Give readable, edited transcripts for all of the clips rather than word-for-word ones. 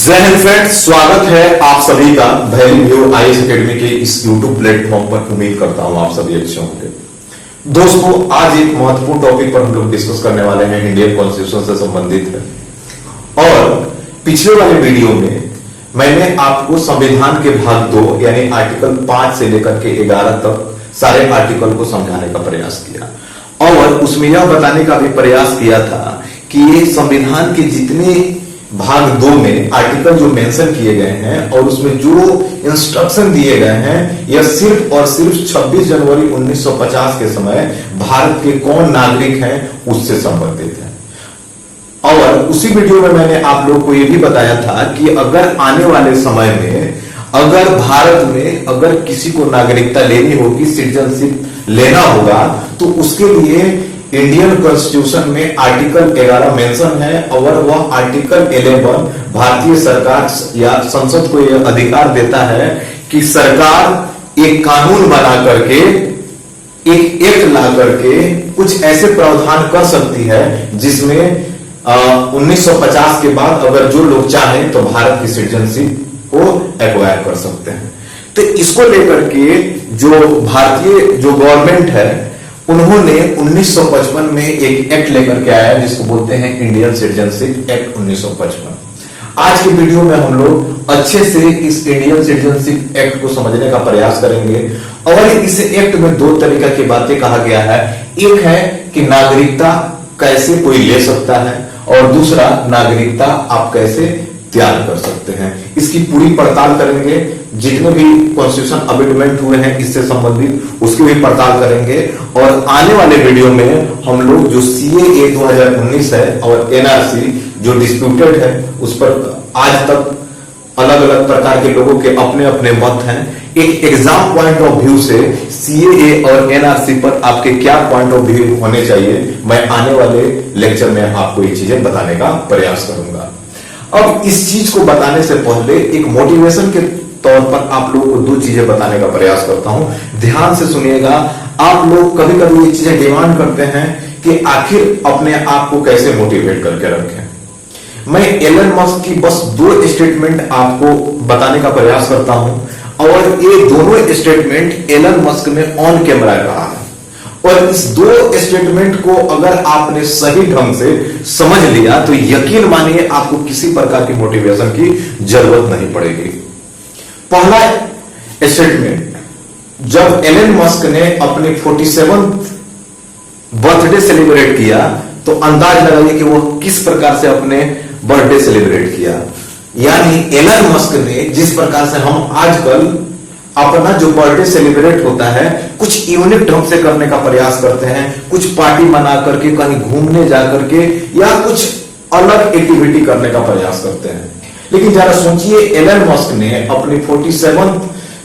जय हिंद फ्रेंड्स, स्वागत है आप सभी का वैल्यू व्यू आईएएस एकेडमी के इस यूट्यूब प्लेटफॉर्म पर। उम्मीद करता हूं आप सभी अच्छे होंगे। दोस्तों, आज एक महत्वपूर्ण टॉपिक पर हम लोग डिस्कस करने वाले हैं, इंडियन कॉन्स्टिट्यूशन से संबंधित है। और पिछले वाले वीडियो में मैंने आपको संविधान के भाग 2 यानी आर्टिकल 5 से लेकर के 11 तक सारे आर्टिकल को समझाने का प्रयास किया और उसमें यह बताने का भी प्रयास किया था कि ये संविधान के जितने भाग 2 में आर्टिकल जो मेंशन किए गए हैं और उसमें जो इंस्ट्रक्शन दिए गए हैं, यह सिर्फ और सिर्फ 26 जनवरी 1950 के समय भारत के कौन नागरिक हैं उससे संबंधित है। और उसी वीडियो में मैंने आप लोग को यह भी बताया था कि अगर आने वाले समय में अगर भारत में अगर किसी को नागरिकता लेनी होगी, सिटीजनशिप लेना होगा, तो उसके लिए इंडियन कॉन्स्टिट्यूशन में आर्टिकल 11 मेंशन है और वह आर्टिकल 11 भारतीय सरकार या संसद को यह अधिकार देता है कि सरकार एक कानून बना करके, एक एक्ट ला करके कुछ ऐसे प्रावधान कर सकती है जिसमें 1950 के बाद अगर जो लोग चाहें तो भारत की सिटीजनशिप को एक्वायर कर सकते हैं। तो इसको लेकर के जो भारतीय जो गवर्नमेंट है उन्होंने 1955 में एक एक्ट लेकर के आया जिसको बोलते हैं इंडियन सिटीजनशिप एक्ट 1955। आज के वीडियो में हम लोग अच्छे से इस इंडियन सिटीजनशिप एक्ट को समझने का प्रयास करेंगे। और इस एक्ट में 2 तरीके की बातें कहा गया है। एक है कि नागरिकता कैसे कोई ले सकता है और दूसरा नागरिकता आप कैसे त्याग कर सकते हैं। इसकी पूरी पड़ताल करेंगे। जितने भी कॉन्स्टिट्यूशन अमेंडमेंट हुए हैं इससे संबंधित उसकी भी पड़ताल करेंगे। और आने वाले वीडियो में हम लोग जो सीएए 2019 है और एनआरसी जो डिस्प्यूटेड है उस पर आज तक अलग अलग प्रकार के लोगों के अपने अपने मत हैं। एक एग्जाम पॉइंट ऑफ व्यू से सीएए और एनआरसी पर आपके क्या पॉइंट ऑफ व्यू होने चाहिए, मैं आने वाले लेक्चर में आपको ये चीजें बताने का प्रयास करूंगा। अब इस चीज को बताने से पहले एक मोटिवेशन के तौर पर आप लोगों को 2 चीजें बताने का प्रयास करता हूं। ध्यान से सुनिएगा। आप लोग कभी कभी ये चीजें डिमांड करते हैं कि आखिर अपने आप को कैसे मोटिवेट करके रखें। मैं एलन मस्क की बस 2 स्टेटमेंट आपको बताने का प्रयास करता हूं और ये दोनों स्टेटमेंट एलन मस्क ने ऑन कैमरा कहा है। और इस 2 स्टेटमेंट को अगर आपने सही ढंग से समझ लिया तो यकीन मानिए आपको किसी प्रकार की मोटिवेशन की जरूरत नहीं पड़ेगी। पहला स्टेटमेंट, जब एलन मस्क ने अपने 47th बर्थडे सेलिब्रेट किया तो अंदाज लगाइए कि वो किस प्रकार से अपने बर्थडे सेलिब्रेट किया। यानी एलन मस्क ने जिस प्रकार से हम आजकल अपना जो बर्थडे सेलिब्रेट होता है कुछ यूनिक ढंग से करने का प्रयास करते हैं, कुछ पार्टी मना करके कहीं घूमने जा करके या कुछ अलग एक्टिविटी करने का प्रयास करते हैं। लेकिन जरा सोचिए एलन मस्क ने अपने 47th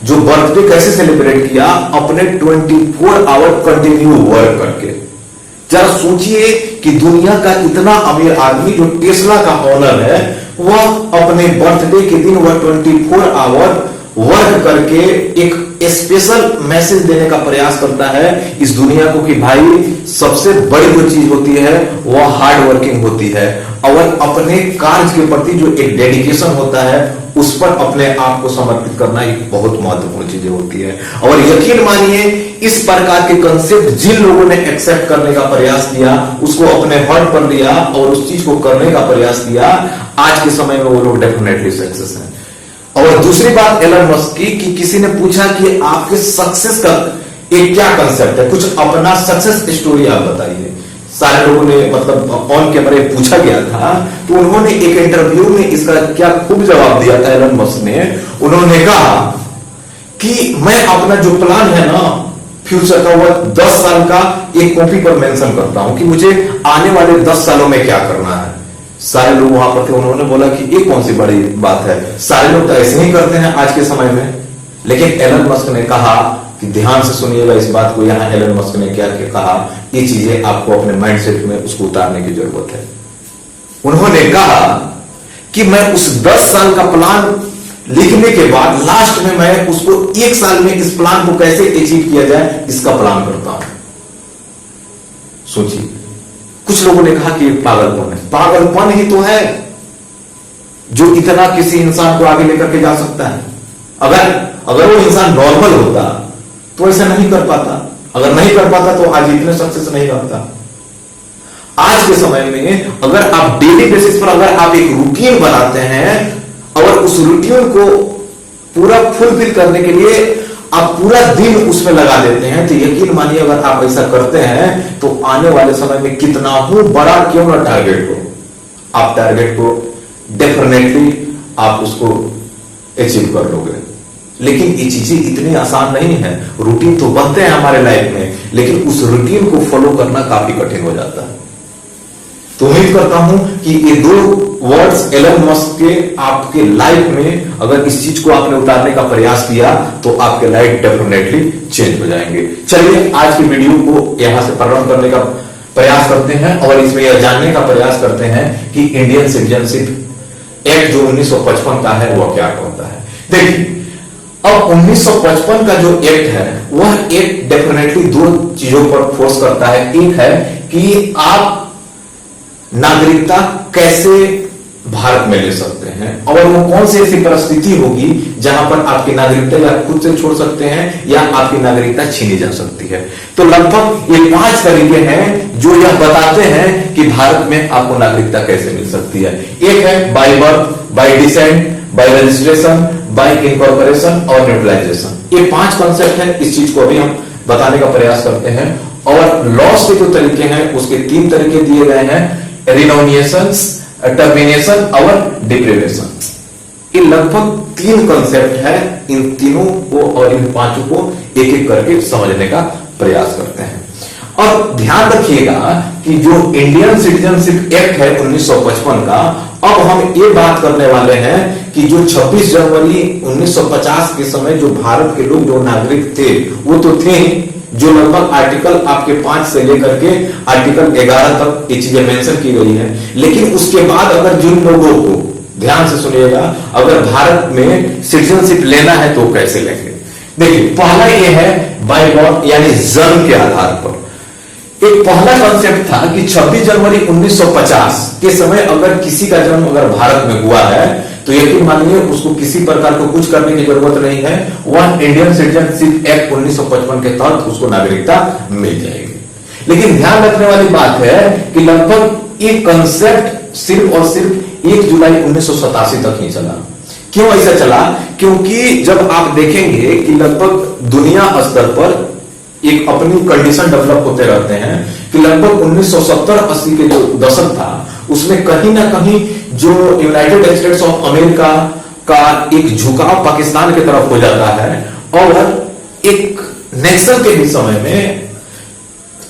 जो बर्थडे कैसे सेलिब्रेट किया, अपने 24 आवर कंटिन्यू वर्क करके। जरा सोचिए कि दुनिया का इतना अमीर आदमी जो टेस्ला का ओनर है वह अपने बर्थडे के दिन वह 24 आवर वर्क करके एक स्पेशल मैसेज देने का प्रयास करता है इस दुनिया को कि भाई सबसे बड़ी जो चीज होती है वह हार्ड वर्किंग होती है और अपने कार्य के प्रति जो एक डेडिकेशन होता है उस पर अपने आप को समर्पित करना एक बहुत महत्वपूर्ण चीजें होती है। और यकीन मानिए इस प्रकार के कंसेप्ट जिन लोगों ने एक्सेप्ट करने का प्रयास किया, उसको अपने हार्ट पर लिया और उस चीज को करने का प्रयास किया, आज के समय में वो लोग डेफिनेटली सक्सेस हैं। और दूसरी बात एलन मस्क की कि किसी ने पूछा कि आपके सक्सेस का एक क्या कंसेप्ट है, कुछ अपना सक्सेस स्टोरी आप बताइए। सारे लोगों ने मतलब ऑन कैमरे पूछा गया था तो उन्होंने एक इंटरव्यू में इसका क्या खूब जवाब दिया था एलन मस्क ने। उन्होंने कहा कि मैं अपना जो प्लान है ना फ्यूचर का वह 10 साल का एक कॉपी पर मेंशन करता हूं कि मुझे आने वाले 10 सालों में क्या करना है। सारे लोग वहां पर थे, उन्होंने बोला कि ये कौन सी बड़ी बात है, सारे लोग तो ऐसे ही करते हैं आज के समय में। लेकिन एलन मस्क ने कहा कि ध्यान से सुनिएगा इस बात को, यहां एलन मस्क ने क्या कहा, ये चीजें आपको अपने माइंडसेट में उसको उतारने की जरूरत है। उन्होंने कहा कि मैं उस 10 साल का प्लान लिखने के बाद लास्ट में मैं उसको 1 साल में इस प्लान को कैसे अचीव किया जाए इसका प्लान करता हूं। सोचिए, कुछ लोगों ने कहा कि पागलपन है, पागलपन ही तो है। जो इतना किसी इंसान को आगे लेकर के जा सकता है। अगर वो इंसान नॉर्मल होता तो ऐसा नहीं कर पाता, अगर नहीं कर पाता तो आज इतने सक्सेस नहीं करता। आज के समय में अगर आप डेली बेसिस पर अगर आप एक रूटीन बनाते हैं और उस रूटीन को पूरा फुलफिल करने के लिए आप पूरा दिन उसमें लगा देते हैं, तो यकीन मानिए अगर आप ऐसा करते हैं तो आने वाले समय में कितना ही बड़ा क्यों ना टारगेट हो, आप टारगेट को डेफिनेटली आप उसको अचीव कर लोगे। लेकिन ये चीजें इतनी आसान नहीं है। रूटीन तो बनते हैं हमारे लाइफ में, लेकिन उस रूटीन को फॉलो करना काफी कठिन हो जाता है। तो उम्मीद करता हूं कि ये दो वर्ड्स एलन मस्क के आपके लाइफ में अगर इस चीज को आपने उतारने का प्रयास किया तो आपके लाइफ डेफिनेटली चेंज हो जाएंगे। चलिए आज की वीडियो को यहां से प्रारंभ करने का प्रयास करते हैं और इसमें यह जानने का प्रयास करते हैं कि इंडियन सिटीजनशिप एक्ट जो 1955 का है वह क्या कहता है। देखिए, अब 1955 का जो एक्ट है वह एक डेफिनेटली दो चीजों पर फोर्स करता है। एक है कि आप नागरिकता कैसे भारत में ले सकते हैं और वो कौन सी ऐसी परिस्थिति होगी जहां पर आपकी नागरिकता या खुद से छोड़ सकते हैं या आपकी नागरिकता छीनी जा सकती है। तो लगभग ये 5 तरीके हैं जो यह बताते हैं कि भारत में आपको नागरिकता कैसे मिल सकती है। एक है by birth, bye decent, bye registration, bye incorporation और न्यूट्रलाइजेशन। ये 5 कॉन्सेप्ट है। इस चीज को अभी हम बताने का प्रयास करते हैं। और लॉस के जो तरीके हैं उसके 3 तरीके दिए गए हैं, रिनोनिएशन, टर्मिनेशन और डिप्रिवेशन। ये लगभग 3 कॉन्सेप्ट है। इन तीनों को और इन 5 को एक एक करके समझने का प्रयास करते हैं। और ध्यान रखिएगा कि जो इंडियन सिटीजनशिप एक्ट है 1955 का, अब हम ये बात करने वाले हैं कि जो 26 जनवरी 1950 के समय जो भारत के लोग जो नागरिक थे वो तो थे, जो लगभग आर्टिकल आपके 5 से लेकर के आर्टिकल 11 तक ये चीजें मेंशन की गई है। लेकिन उसके बाद अगर जिन लोगों को, ध्यान से सुनिएगा, अगर भारत में सिटीजनशिप लेना है तो कैसे लेंगे। देखिए, पहला ये है बाय बर्थ यानी जन्म के आधार पर। एक पहला कॉन्सेप्ट था कि 26 जनवरी 1950 के समय अगर किसी का जन्म अगर भारत में हुआ है तो यकीन मानिए उसको किसी प्रकार को कुछ करने की जरूरत नहीं है। वह इंडियन सिटीजनशिप एक्ट 1955 के तहत उसको नागरिकता मिल जाएगी। लेकिन ध्यान रखने वाली बात है कि लगभग ये कंसेप्ट सिर्फ और सिर्फ 1 जुलाई 1987 तक ही चला। क्यों ऐसा चला? क्योंकि जब आप देखेंगे कि लगभग दुनिया स्तर पर एक अपनी कंडीशन डेवलप होते रहते हैं कि लगभग 1970-80 के जो दशक था उसमें कहीं ना कहीं जो यूनाइटेड स्टेट्स ऑफ अमेरिका का एक झुकाव पाकिस्तान की तरफ हो जाता है और एक नेक्सल के भी समय में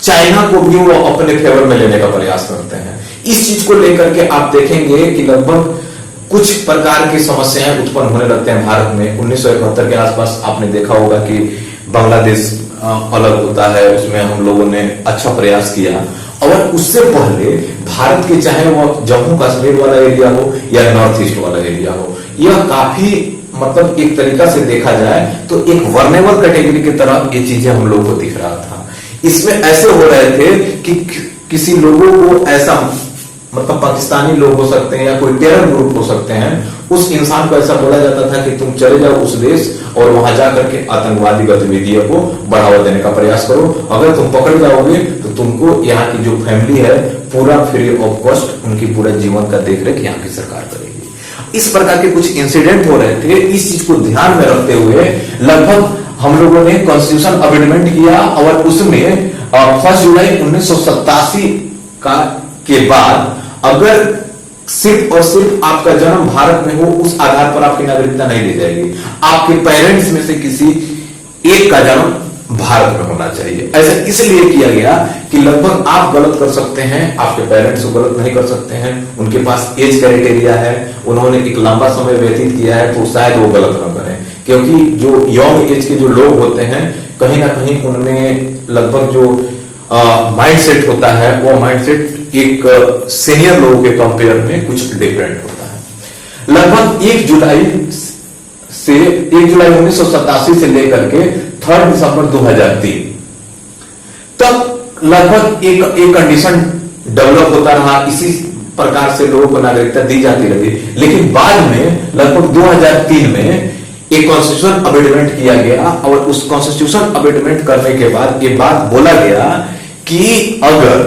चाइना को भी वो अपने फेवर में लेने का प्रयास करते हैं। इस चीज को लेकर के आप देखेंगे कि लगभग कुछ प्रकार की समस्याएं उत्पन्न होने लगते हैं भारत में। 1971 के आसपास आपने देखा होगा कि बांग्लादेश अलग होता है, उसमें हम लोगों ने अच्छा प्रयास किया। और उससे पहले भारत के चाहे वो जम्मू कश्मीर वाला एरिया हो या नॉर्थ ईस्ट वाला एरिया हो, यह काफी मतलब एक तरीका से देखा जाए तो एक वर्नेबल कैटेगरी की तरह ये चीजें हम लोगों को दिख रहा था। इसमें ऐसे हो रहे थे कि किसी लोगों को ऐसा मतलब पाकिस्तानी लोग हो सकते हैं या कोई टेरर ग्रुप हो सकते हैं, उस इंसान को ऐसा बोला जाता था कि तुम चले जाओ उस देश और वहां जाकर के आतंकवादी गतिविधियों को बढ़ावा देने का प्रयास करो। अगर तुम पकड़ जाओगे तो तुमको यहाँ की जो फैमिली है पूरा फ्री ऑफ कॉस्ट उनकी पूरा जीवन का देखरेख यहाँ की सरकार करेगी। इस प्रकार के कुछ इंसिडेंट हो रहे थे। इस चीज को ध्यान में रखते हुए लगभग हम लोगों ने कॉन्स्टिट्यूशन अमेंडमेंट किया और उसमें 1 जुलाई 1987 का के बाद अगर सिर्फ और सिर्फ आपका जन्म भारत में हो उस आधार पर आपकी नागरिकता नहीं दी जाएगी। आपके पेरेंट्स में से किसी एक का जन्म भारत में होना चाहिए। ऐसा इसलिए किया गया कि लगभग आप गलत कर सकते हैं, आपके पेरेंट्स को गलत नहीं कर सकते हैं। उनके पास एज क्राइटेरिया है, उन्होंने एक लंबा समय व्यतीत किया है, तो शायद वो गलत न करें। क्योंकि जो यंग एज के जो लोग होते हैं कहीं ना कहीं उनमें लगभग जो माइंड सेट होता है वो माइंड सेट एक सीनियर लोगों के कंपेयर में कुछ डिफरेंट होता है। लगभग 1 जुलाई 1987 से लेकर के 3 दिसंबर 2003 तक लगभग एक कंडीशन डेवलप होता रहा। इसी प्रकार से लोगों को नागरिकता दी जाती रही, लेकिन बाद में लगभग 2003 में एक कॉन्स्टिट्यूशन अमेंडमेंट किया गया और उस कॉन्स्टिट्यूशन अमेंडमेंट करने के बाद ये बात बोला गया कि अगर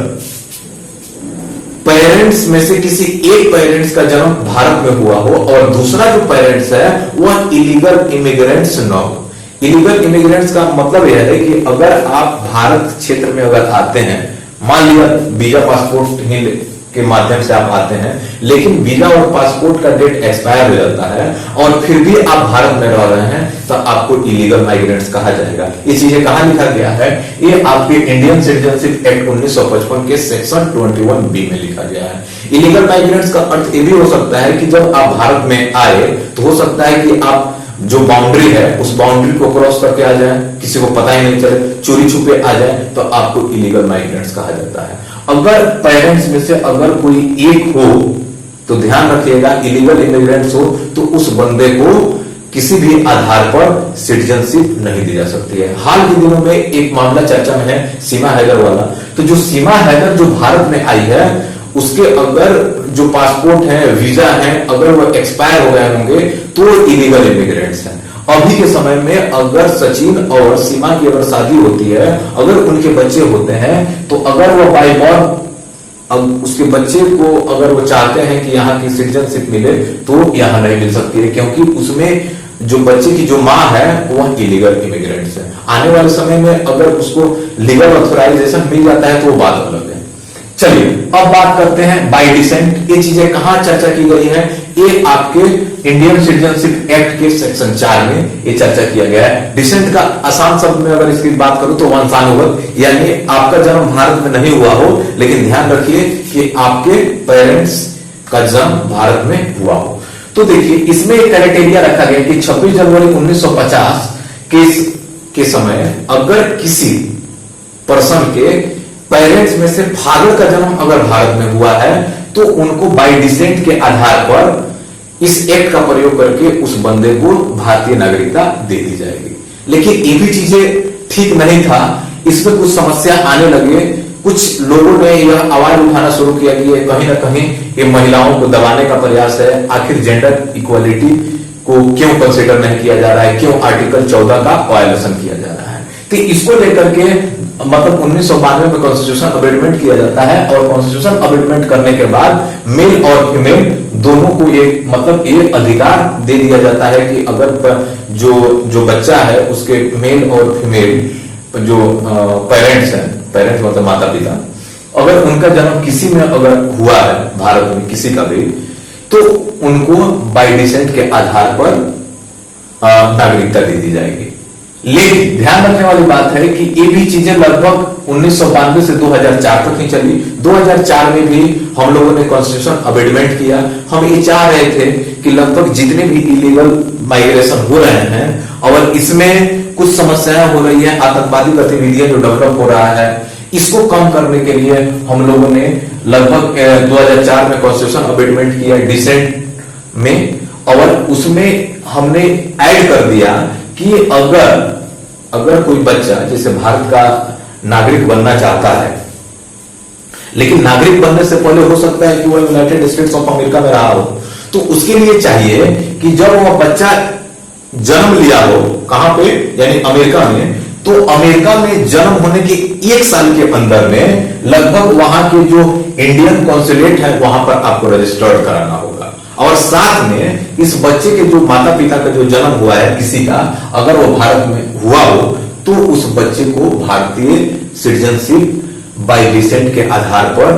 पेरेंट्स में से किसी एक पेरेंट्स का जन्म भारत में हुआ हो और दूसरा जो पेरेंट्स है वह इलीगल इमिग्रेंट्स न हो। इलीगल इमिग्रेंट्स का मतलब यह है कि अगर आप भारत क्षेत्र में अगर आते हैं, मान लिया वीजा पासपोर्ट ही के माध्यम से आप आते हैं, लेकिन वीजा और पासपोर्ट का डेट एक्सपायर हो जाता है और फिर भी आप भारत में रह रहे हैं, तो आपको इलीगल माइग्रेंट्स कहा जाएगा। ये चीजें कहां लिखा गया है? ये आपके इंडियन सिटीजनशिप एक्ट 1955 के सेक्शन 21B में लिखा गया है। इलीगल माइग्रेंट्स का अर्थ ये भी हो सकता है कि जब आप भारत में आए तो हो सकता है कि आप जो बाउंड्री है उस बाउंड्री को क्रॉस करके आ जाए, किसी को पता ही नहीं चले, चोरी छुपे आ जाए, तो आपको इलीगल माइग्रेंट्स कहा जाता है। अगर पेरेंट्स में से अगर कोई एक हो तो ध्यान रखिएगा, इलीगल इमिग्रेंट्स हो तो उस बंदे को किसी भी आधार पर सिटीजनशिप नहीं दी जा सकती है। हाल के दिनों में एक मामला चर्चा में है, सीमा हैदर वाला। तो जो सीमा हैदर जो भारत में आई है, उसके अगर जो पासपोर्ट है, वीजा है, अगर वो एक्सपायर हो गए होंगे तो इलीगल इमिग्रेंट्स हैं। अभी के समय में अगर सचिन और सीमा की अगर शादी होती है, अगर उनके बच्चे होते हैं, तो अगर वो बाय बर्थ अब उसके बच्चे को अगर वो चाहते हैं कि यहाँ की सिटीजनशिप मिले तो यहाँ नहीं मिल सकती है, क्योंकि उसमें जो बच्चे की जो माँ है वह इलीगल इमिग्रेंट्स है। आने वाले समय में अगर उसको लीगल ऑथराइजेशन मिल जाता है तो वो बात अलग है। चलिए अब बात करते हैं बाय डिसेंट। ये चीजें कहां चर्चा की गई है? ये आपके इंडियन सिटीजनशिप एक्ट के सेक्शन 4 में ये चर्चा किया गया है। डिसेंट का आसान शब्द में अगर इसकी बात करूं तो वंशानुगत, यानी आपका जन्म भारत में नहीं हुआ हो, लेकिन ध्यान रखिए कि आपके पेरेंट्स का जन्म भारत में हुआ हो। तो देखिए इसमें एक क्राइटेरिया रखा गया कि 26 जनवरी 1950 के समय अगर किसी पर्सन के पेरेंट्स में से फादर का जन्म अगर भारत में हुआ है तो उनको बाय डिसेंट के आधार पर इस एक्ट का प्रयोग करके उस बंदे को भारतीय नागरिकता दे दी जाएगी। लेकिन ये भी चीजें ठीक नहीं था, इसमें कुछ समस्या आने लगे। कुछ लोगों ने यह आवाज उठाना शुरू किया कि ये कहीं ना कहीं ये महिलाओं को दबाने का प्रयास है। आखिर जेंडर इक्वालिटी को क्यों कंसिडर नहीं किया जा रहा है, क्यों आर्टिकल 14 का वायलेशन किया जा रहा है? तो इसको लेकर के मतलब 1992 में कॉन्स्टिट्यूशन अमेंडमेंट किया जाता है और कॉन्स्टिट्यूशन अमेंडमेंट करने के बाद मेल और फीमेल दोनों को एक मतलब ये अधिकार दे दिया जाता है कि अगर जो बच्चा है उसके मेल और फीमेल जो पेरेंट्स हैं, पेरेंट्स मतलब माता पिता, अगर उनका जन्म किसी में अगर हुआ है भारत में किसी का भी, तो उनको बाय डिसेंट के आधार पर नागरिकता दे दी जाएगी। लेकिन ध्यान रखने वाली बात है कि ये भी चीजें लगभग 1992 से 2004 तक ही चली। 2004 में भी हम लोगों ने कॉन्स्टिट्यूशन अमेंडमेंट किया। हम ये चाह रहे थे कि लगभग जितने भी इलीगल माइग्रेशन हो रहे हैं और इसमें कुछ समस्याएं हो रही है, आतंकवादी गतिविधियां जो डेवलप हो रहा है, इसको कम करने के लिए हम लोगों ने लगभग 2004 में कॉन्स्टिट्यूशन अमेंडमेंट किया डिसेंट में, और उसमें हमने ऐड कर दिया कि अगर कोई बच्चा जैसे भारत का नागरिक बनना चाहता है, लेकिन नागरिक बनने से पहले हो सकता है कि वह यूनाइटेड स्टेट्स ऑफ अमेरिका में रहा हो, तो उसके लिए चाहिए कि जब वह बच्चा जन्म लिया हो कहां पे, यानी अमेरिका में, तो अमेरिका में जन्म होने के 1 साल के अंदर में लगभग वहां के जो इंडियन कॉन्सुलेट है वहां पर आपको रजिस्टर्ड कराना होगा। और साथ में इस बच्चे के जो माता पिता का जो जन्म हुआ है किसी का, अगर वो भारत में हुआ हो तो उस बच्चे को भारतीय सिटीजनशिप बाय डिसेंट के आधार पर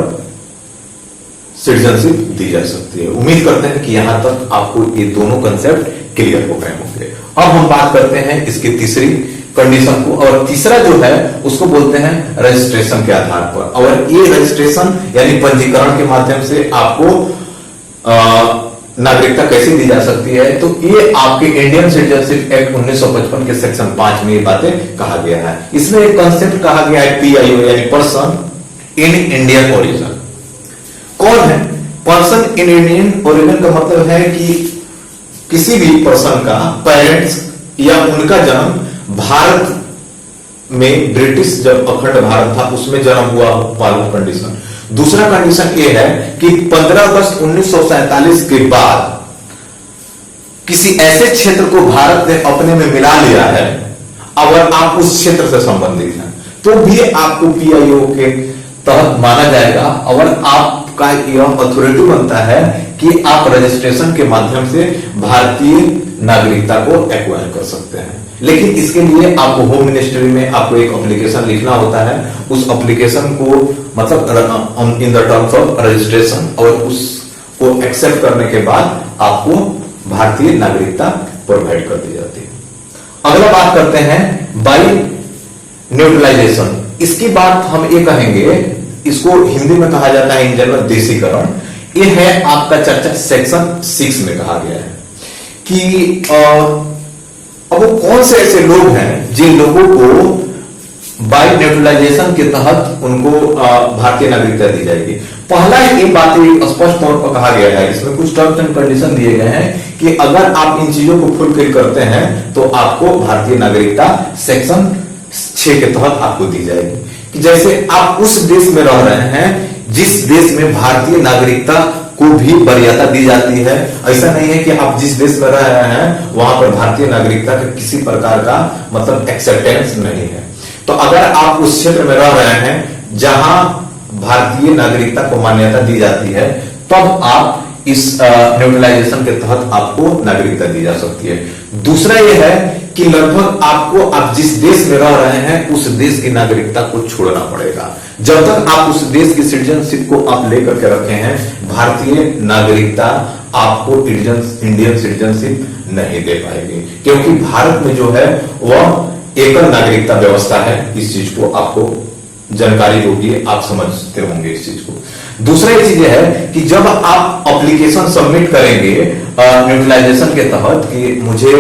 सिटीजनशिप दी जा सकती है। उम्मीद करते हैं कि यहां तक आपको ये दोनों कंसेप्ट क्लियर हो गए होंगे। अब हम बात करते हैं इसकी तीसरी कंडीशन को, और तीसरा जो है उसको बोलते हैं रजिस्ट्रेशन के आधार पर। और ये रजिस्ट्रेशन यानी पंजीकरण के माध्यम से आपको नागरिकता कैसे दी जा सकती है, तो ये आपके इंडियन सिटीजनशिप एक्ट 1955 के सेक्शन 5 में ये बातें कहा गया है। इसमें एक कंसेप्ट कहा गया है PIO यानी पर्सन इन इंडियन ओरिजिन। कौन है पर्सन इन इंडियन ओरिजिन? का मतलब है कि किसी भी पर्सन का पेरेंट्स या उनका जन्म भारत में, ब्रिटिश जब अखंड भारत था उसमें जन्म हुआ वाला कंडीशन, दूसरा कंडीशन ये है कि 15 अगस्त 1947 के बाद किसी ऐसे क्षेत्र को भारत ने अपने में मिला लिया है, अगर आप उस क्षेत्र से संबंधित हैं तो भी आपको पीआईओ के तहत माना जाएगा, और आपका यह अथॉरिटी बनता है कि आप रजिस्ट्रेशन के माध्यम से भारतीय नागरिकता को एक्वायर कर सकते हैं। लेकिन इसके लिए आपको होम मिनिस्ट्री में आपको एक एप्लीकेशन लिखना होता है। उस एप्लीकेशन को मतलब in the terms of registration, और उसको एक्सेप्ट करने के बाद आपको भारतीय नागरिकता प्रोवाइड कर दी जाती है। अगला बात करते हैं बाय न्यूट्रलाइजेशन। इसकी बात हम ये कहेंगे, इसको हिंदी में कहा जाता है इन जनरल देशीकरण। ये है आपका चर्चा सेक्शन 6 में कहा गया है कि अब वो कौन से ऐसे लोग हैं जिन लोगों को बाय न्यूट्रलाइजेशन के तहत उनको भारतीय नागरिकता दी जाएगी। पहला ये बात स्पष्ट तौर पर कहा गया है, इसमें कुछ टर्म्स एंड कंडीशन दिए गए हैं कि अगर आप इन चीजों को फुलफिल करते हैं तो आपको भारतीय नागरिकता सेक्शन 6 के तहत आपको दी जाएगी। कि जैसे आप उस देश में रह रहे हैं जिस देश में भारतीय नागरिकता को भी वरीयता दी जाती है। ऐसा नहीं है कि आप जिस देश में रह रहे हैं वहां पर भारतीय नागरिकता के किसी प्रकार का मतलब एक्सेप्टेंस नहीं है। तो अगर आप उस क्षेत्र में रह रहे हैं जहां भारतीय नागरिकता को मान्यता दी जाती है, तब आप इस न्यूट्रलाइजेशन के तहत आपको नागरिकता दी जा सकती है। दूसरा यह है कि लगभग आपको आप जिस देश में रह रहे हैं उस देश की नागरिकता को छोड़ना पड़ेगा। जब तक आप उस देश की सिटीजनशिप को आप लेकर के रखे हैं, भारतीय नागरिकता आपको इंडियन सिटीजनशिप नहीं दे पाएगी, क्योंकि भारत में जो है वह एकल नागरिकता व्यवस्था है। इस चीज को आपको जानकारी होगी, आप समझते होंगे इस चीज को। दूसरा ये चीज है कि जब आप एप्लीकेशन सबमिट करेंगे न्यूट्रलाइजेशन के तहत कि मुझे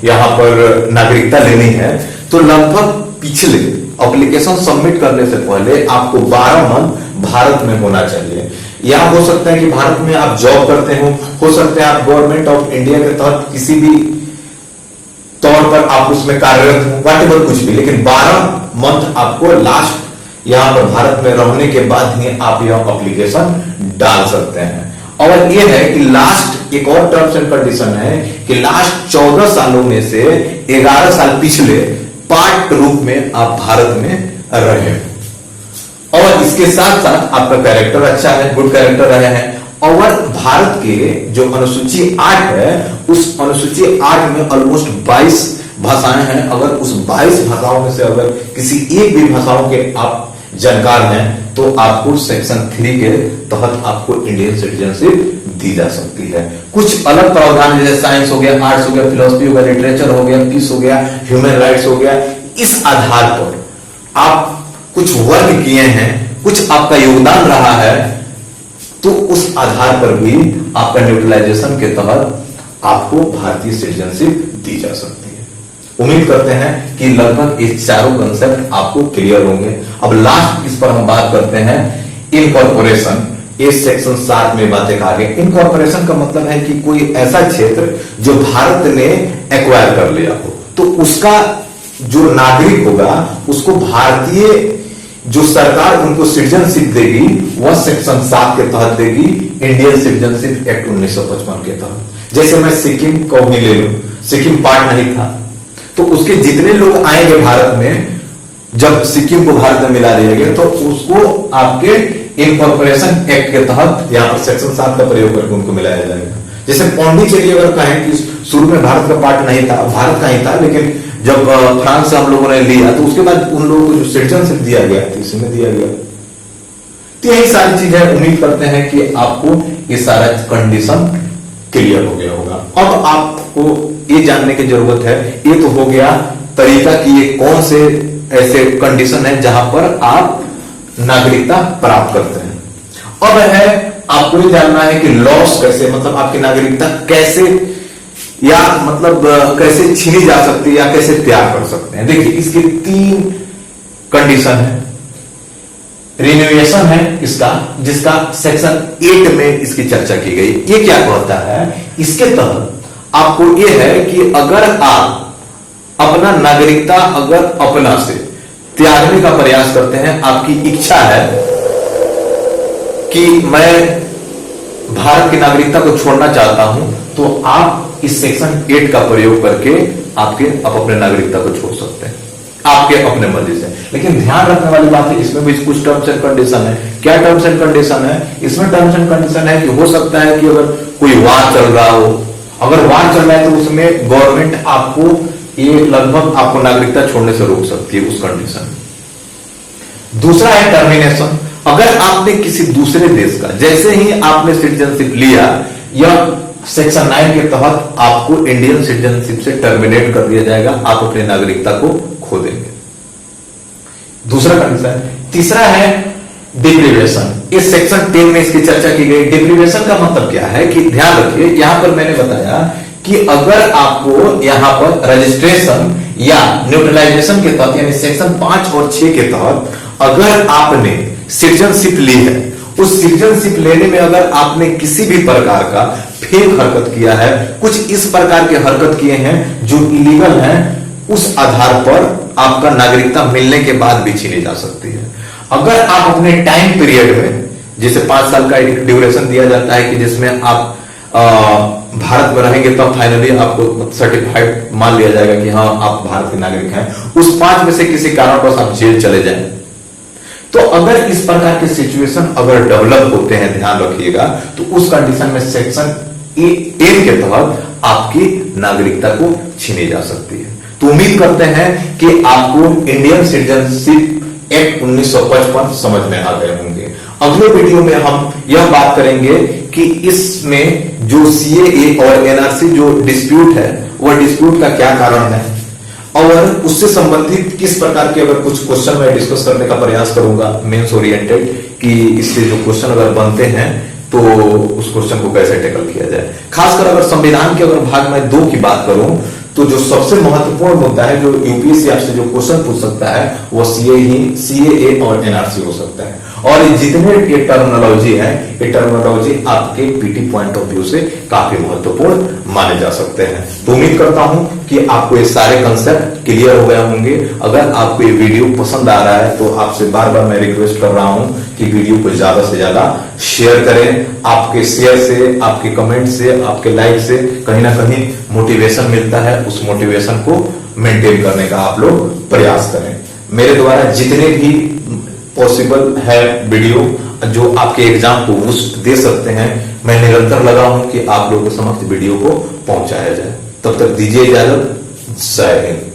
यहां पर नागरिकता लेनी है, तो लगभग पिछले एप्लीकेशन सबमिट करने से पहले आपको 12 मंथ भारत में होना चाहिए। या हो सकता है कि भारत में आप जॉब करते हो सकता है आप गवर्नमेंट ऑफ इंडिया के तहत किसी भी तौर पर आप उसमें कार्यरत हो, व्हाटएवर कुछ भी, लेकिन 12 मंथ आपको लास्ट यहां पर भारत में रहने के बाद ही आप यह एप्लीकेशन डाल सकते हैं। और यह है कि लास्ट एक और टर्म्स एंड कंडीशन है कि लास्ट 14 सालों में से 11 साल पिछले पार्ट के रूप में आप भारत में रहे, और इसके साथ साथ आपका कैरेक्टर अच्छा है, गुड कैरेक्टर रहे हैं। और भारत के जो अनुसूची 8 है, उस अनुसूची 8 में ऑलमोस्ट 22 भाषाएं हैं। अगर उस 22 भाषाओं में से अगर किसी एक भी भाषाओं के आप जानकार हैं तो आपको सेक्शन 3 के तहत आपको इंडियन सिटीजनशिप दी जा सकती है। कुछ अलग प्रावधान जैसे साइंस हो गया, आर्ट्स हो गया, फिलोसफी हो गया, लिटरेचर हो गया, पीस हो गया, ह्यूमन राइट्स हो गया, इस आधार पर आप कुछ वर्क किए हैं, कुछ आपका योगदान रहा है, तो उस आधार पर भी आपका न्यूट्रलाइजेशन के तहत आपको भारतीय सिटीजनशिप दी जा सकती है। उम्मीद करते हैं कि लगभग ये चारों कंसेप्ट आपको क्लियर होंगे। अब लास्ट इस पर हम बात करते हैं इनकॉर्पोरेशन। इस सेक्शन 7 में बातें कहा गई। इनकॉर्पोरेशन का मतलब है कि कोई ऐसा क्षेत्र जो भारत ने एक्वायर कर लिया हो, तो उसका जो नागरिक होगा उसको भारतीय जो सरकार उनको सिटीजनशिप देगी वह सेक्शन 7 के तहत देगी, इंडियन सिटीजनशिप एक्ट 1955 के तहत। जैसे मैं सिक्किम को ही ले लूं, सिक्किम पार्ट नहीं था, तो उसके जितने लोग आएंगे भारत में, जब सिक्किम को भारत में मिला दिया गया, तो उसको आपके इनकॉर्पोरेशन एक्ट के तहत यहां पर सेक्शन 7 का प्रयोग करके उनको मिलाया जाएगा। जैसे पौंडीचेरी अगर कहें कि शुरू में भारत का पार्ट नहीं था, भारत का ही था, लेकिन जब फ्रांस से हम लोगों ने लिया तो उसके बाद उन लोगों को जो सिटीजनशिप दिया गया तो इसमें दिया गया। तो यही सारी चीजें उम्मीद करते हैं कि आपको ये सारा कंडीशन क्लियर हो गया होगा। अब आपको ये जानने की जरूरत है, ये तो हो गया तरीका कि ये कौन से ऐसे कंडीशन है जहां पर आप नागरिकता प्राप्त करते हैं। अब है आपको ये जानना है कि लॉस कैसे, मतलब आपकी नागरिकता कैसे या मतलब कैसे छीनी जा सकती है या कैसे त्याग कर सकते हैं। देखिए इसके 3 कंडीशन है। रिन्यूएशन है इसका, जिसका सेक्शन 8 में इसकी चर्चा की गई। ये क्या कहता है, इसके तहत आपको यह है कि अगर आप अपना नागरिकता अगर अपना से त्यागने का प्रयास करते हैं, आपकी इच्छा है कि मैं भारत की नागरिकता को छोड़ना चाहता हूं, तो आप इस सेक्शन 8 का प्रयोग करके आप अपने नागरिकता को छोड़ सकते हैं, आपके अपने मर्जी से। लेकिन ध्यान रखने वाली बात है, इसमें भी कुछ टर्म्स एंड कंडीशन है। क्या टर्म्स एंड कंडीशन है? इसमें टर्म्स एंड कंडीशन है कि हो सकता है कि अगर कोई वार चल रहा हो, अगर वार चल रहा है तो उसमें गवर्नमेंट आपको ये लगभग आपको नागरिकता छोड़ने से रोक सकती है उस कंडीशन में। दूसरा है टर्मिनेशन। अगर आपने किसी दूसरे देश का, जैसे ही आपने सिटीजनशिप लिया, या सेक्शन 9 के तहत आपको इंडियन सिटीजनशिप से टर्मिनेट कर दिया जाएगा, आप अपनी नागरिकता को खो देंगे। दूसरा कंडीशन। तीसरा है डिप्रीवेशन। इस सेक्शन 10 में इसकी चर्चा की गई। डिप्रीवेशन का मतलब क्या है कि ध्यान रखिए, यहां पर मैंने बताया कि अगर आपको यहां पर रजिस्ट्रेशन या न्यूट्रलाइजेशन के तहत, यानी सेक्शन 5 और 6 के तहत अगर आपने सिटीजनशिप ली है, उस सिटीजनशिप लेने में अगर आपने किसी भी प्रकार का फेक हरकत किया है, कुछ इस प्रकार के हरकत किए हैं जो इलीगल हैं, उस आधार पर आपका नागरिकता मिलने के बाद भी छीनी जा सकती है। अगर आप अपने टाइम पीरियड में, जैसे 5 साल का एक ड्यूरेशन दिया जाता है कि जिसमें आप भारत में रहेंगे, तब फाइनली आपको सर्टिफाइड मान लिया जाएगा कि हाँ आप भारत के नागरिक हैं, उस 5 में से किसी कारणवश आप जेल चले जाएं, तो अगर इस प्रकार के सिचुएशन अगर डेवलप होते हैं, ध्यान रखिएगा, तो उस कंडीशन में सेक्शन 8 के तहत आपकी नागरिकता को छीनी जा सकती है। तो उम्मीद करते हैं कि आपको इंडियन सिटीजनशिप एक्ट 1955 समझ में आ गए होंगे। अगले वीडियो में हम यह बात करेंगे कि इसमें जो सीएए और एनआरसी जो डिस्प्यूट है, वह डिस्प्यूट का क्या कारण है, और उससे संबंधित किस प्रकार के अगर कुछ क्वेश्चन मैं डिस्कस करने का प्रयास करूंगा मेंस ओरिएंटेड, कि इससे जो क्वेश्चन अगर बनते हैं तो उस क्वेश्चन को कैसे टैकल किया जाए। खासकर अगर संविधान के अगर भाग में 2 की बात करूं, तो जो सबसे महत्वपूर्ण मुद्दा है, जो यूपीएससी आपसे जो क्वेश्चन पूछ सकता है, वो सीएए और एनआरसी हो सकता है। और जितने ये टर्मिनोलॉजी है, ये टर्मिनोलॉजी आपके पीटी पॉइंट ऑफ व्यू से काफी महत्वपूर्ण माने जा सकते हैं। तो उम्मीद करता हूं कि आपको ये सारे कंसेप्ट क्लियर हो गए होंगे। अगर आपको ये वीडियो पसंद आ रहा है, तो आपसे बार बार मैं रिक्वेस्ट कर रहा हूं कि वीडियो को ज्यादा से ज्यादा शेयर करें। आपके शेयर से, आपके कमेंट से, आपके लाइक से कहीं ना कहीं मोटिवेशन मिलता है। उस मोटिवेशन को मेंटेन करने का आप लोग प्रयास करें। मेरे द्वारा जितने भी पॉसिबल है वीडियो जो आपके एग्जाम को बूस्ट दे सकते हैं, मैं निरंतर लगा हूं कि आप लोगों के समक्ष वीडियो को पहुंचाया जाए। तब तक दीजिए इजाजत। जय हिंद।